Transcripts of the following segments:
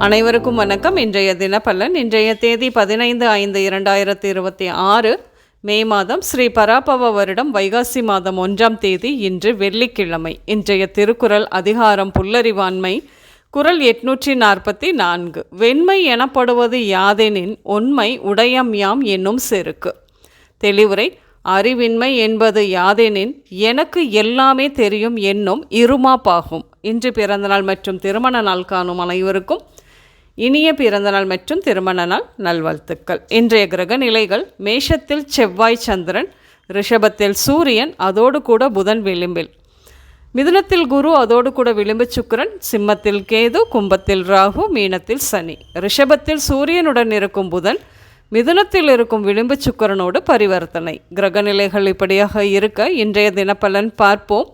அனைவருக்கும் வணக்கம். இன்றைய தினப்பலன். இன்றைய தேதி 15/5/2026 மே மாதம் ஸ்ரீ பராபவ வருடம் வைகாசி மாதம் 1ஆம் தேதி. இன்று வெள்ளிக்கிழமை. இன்றைய திருக்குறள் அதிகாரம் புல்லறிவாண்மை. குறள் 844. வெண்மை எனப்படுவது யாதெனின் உண்மை உடையம் யாம் என்னும் செருக்கு. தெளிவுரை. அறிவின்மை என்பது யாதெனின் எனக்கு எல்லாமே தெரியும் என்னும் இருமாப்பாகும். இன்று பிறந்தநாள் மற்றும் திருமண நாள் காணும் அனைவருக்கும் இனிய பிறந்தநாள் மற்றும் திருமண நாள் நல்வாழ்த்துக்கள். இன்றைய கிரக நிலைகள்: மேஷத்தில் செவ்வாய் சந்திரன், ரிஷபத்தில் சூரியன், அதோடு கூட புதன் விளிம்பில், மிதுனத்தில் குரு, அதோடு கூட விளிம்பு சுக்கிரன், சிம்மத்தில் கேது, கும்பத்தில் ராகு, மீனத்தில் சனி. ரிஷபத்தில் சூரியனுடன் இருக்கும் புதன், மிதுனத்தில் இருக்கும் விளிம்பு சுக்கிரனோடு பரிவர்த்தனை. கிரகநிலைகள் இப்படியாக இருக்க இன்றைய தினப்பலன் பார்ப்போம்.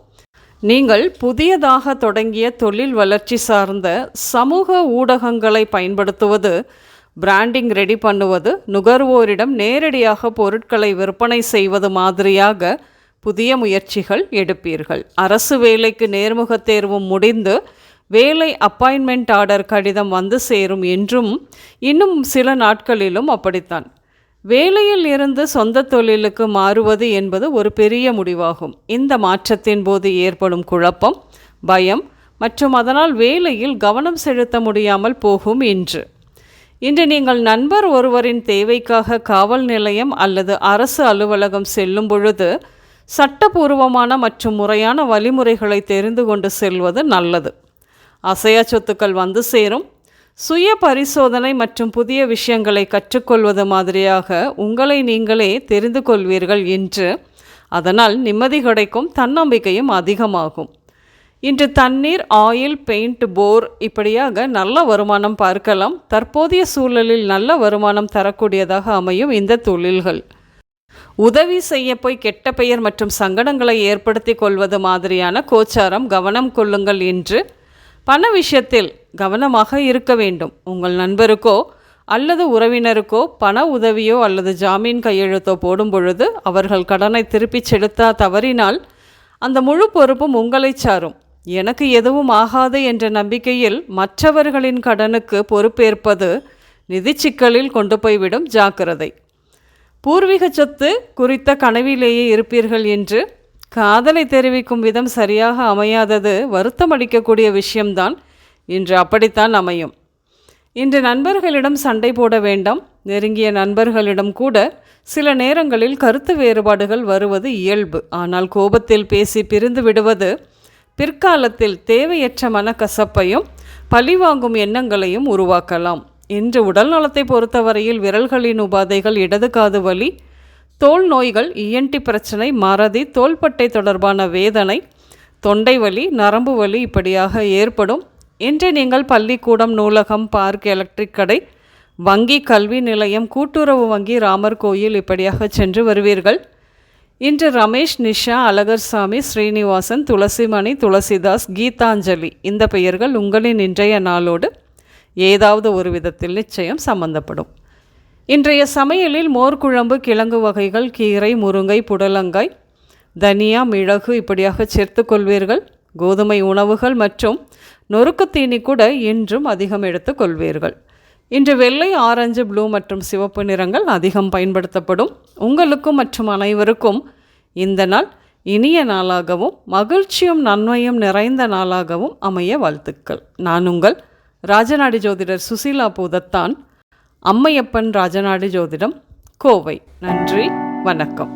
நீங்கள் புதியதாக தொடங்கிய தொழில் வளர்ச்சி சார்ந்த சமூக ஊடகங்களை பயன்படுத்துவது, பிராண்டிங் ரெடி பண்ணுவது, நுகர்வோரிடம் நேரடியாக பொருட்களை விற்பனை செய்வது மாதிரியாக புதிய முயற்சிகள் எடுப்பீர்கள். அரசு வேலைக்கு நேர்முக தேர்வும் முடிந்து வேலை அப்பாயின்மெண்ட் ஆர்டர் கடிதம் வந்து சேரும் என்றும் இன்னும் சில நாட்களிலும் அப்படித்தான். வேலையில் இருந்து சொந்த தொழிலுக்கு மாறுவது என்பது ஒரு பெரிய முடிவாகும். இந்த மாற்றத்தின் போது ஏற்படும் குழப்பம், பயம் மற்றும் அதனால் வேலையில் கவனம் செலுத்த முடியாமல் போகும். இன்று நீங்கள் நண்பர் ஒருவரின் தேவைக்காக காவல் நிலையம் அல்லது அரசு அலுவலகம் செல்லும் பொழுது சட்டபூர்வமான மற்றும் முறையான வழிமுறைகளை தெரிந்து கொண்டு செல்வது நல்லது. அசையா சொத்துக்கள் வந்து சேரும். சுய பரிசோதனை மற்றும் புதிய விஷயங்களை கற்றுக்கொள்வது மாதிரியாக உங்களை நீங்களே தெரிந்து கொள்வீர்கள் என்று. அதனால் நிம்மதி கிடைக்கும், தன்னம்பிக்கையும் அதிகமாகும். இன்று தண்ணீர், ஆயில், பெயிண்ட், போர் இப்படியாக நல்ல வருமானம் பார்க்கலாம். தற்போதைய சூழலில் நல்ல வருமானம் தரக்கூடியதாக அமையும் இந்த தொழில்கள். உதவி செய்ய போய் கெட்ட பெயர் மற்றும் சங்கடங்களை ஏற்படுத்தி கொள்வது மாதிரியான கோச்சாரம். கவனம் கொள்ளுங்கள். இன்று பண விஷயத்தில் கவனமாக இருக்க வேண்டும். உங்கள் நண்பருக்கோ அல்லது உறவினருக்கோ பண உதவியோ அல்லது ஜாமீன் கையெழுத்தோ போடும் பொழுது அவர்கள் கடனை திருப்பிச் செலுத்த தவறினால் அந்த முழு பொறுப்பும் உங்களை சாரும். எனக்கு எதுவும் ஆகாது என்ற நம்பிக்கையில் மற்றவர்களின் கடனுக்கு பொறுப்பேற்பது நிதி சிக்கலில் கொண்டு போய்விடும். ஜாக்கிரதை. பூர்வீக சொத்து குறித்த கனவிலேயே இருப்பீர்கள். என்று காதலை தெரிவிக்கும் விதம் சரியாக அமையாதது வருத்தம் அளிக்கக்கூடிய விஷயம்தான். இன்று அப்படித்தான் அமையும். இன்று நண்பர்களிடம் சண்டை போட வேண்டாம். நெருங்கிய நண்பர்களிடம் கூட சில நேரங்களில் கருத்து வேறுபாடுகள் வருவது இயல்பு. ஆனால் கோபத்தில் பேசி பிரிந்து விடுவது பிற்காலத்தில் தேவையற்ற மனக்கசப்பையும் பழிவாங்கும் எண்ணங்களையும் உருவாக்கலாம். இன்று உடல் நலத்தை பொறுத்தவரையில் விரல்களின் உபாதைகள், இடது காது வலி, தோல் நோய்கள், இஎன்டி பிரச்சனை, மறதி, தோள்பட்டை தொடர்பான வேதனை, தொண்டை வலி, நரம்பு வலி இப்படியாக ஏற்படும். இன்று நீங்கள் பள்ளிக்கூடம், நூலகம், பார்க், எலக்ட்ரிக் கடை, வங்கி, கல்வி நிலையம், கூட்டுறவு வங்கி, ராமர் கோயில் இப்படியாக சென்று வருவீர்கள். இன்று ரமேஷ், நிஷா, அழகர்சாமி, ஸ்ரீனிவாசன், துளசிமணி, துளசிதாஸ், கீதாஞ்சலி இந்த பெயர்கள் உங்களின் இன்றைய நாளோடு ஏதாவது ஒரு விதத்தில் நிச்சயம் சம்பந்தப்படும். இன்றைய சமையலில் மோர்குழம்பு, கிழங்கு வகைகள், கீரை, முருங்கை, புடலங்காய், தனியா, மிளகு இப்படியாக சேர்த்து கொள்வீர்கள். கோதுமை உணவுகள் மற்றும் நொறுக்கு தீனி கூட இன்றும் அதிகம் எடுத்து கொள்வீர்கள். இன்று வெள்ளை, ஆரஞ்சு, ப்ளூ மற்றும் சிவப்பு நிறங்கள் அதிகம் பயன்படுத்தப்படும். உங்களுக்கும் மற்றும் அனைவருக்கும் இந்த நாள் இனிய நாளாகவும் மகிழ்ச்சியும் நன்மையும் நிறைந்த நாளாகவும் அமைய வாழ்த்துக்கள். நான் உங்கள் ராஜநாடி ஜோதிடர் சுசீலா பூதத்தான், அம்மையப்பன் ராஜநாடி ஜோதிடம், கோவை. நன்றி, வணக்கம்.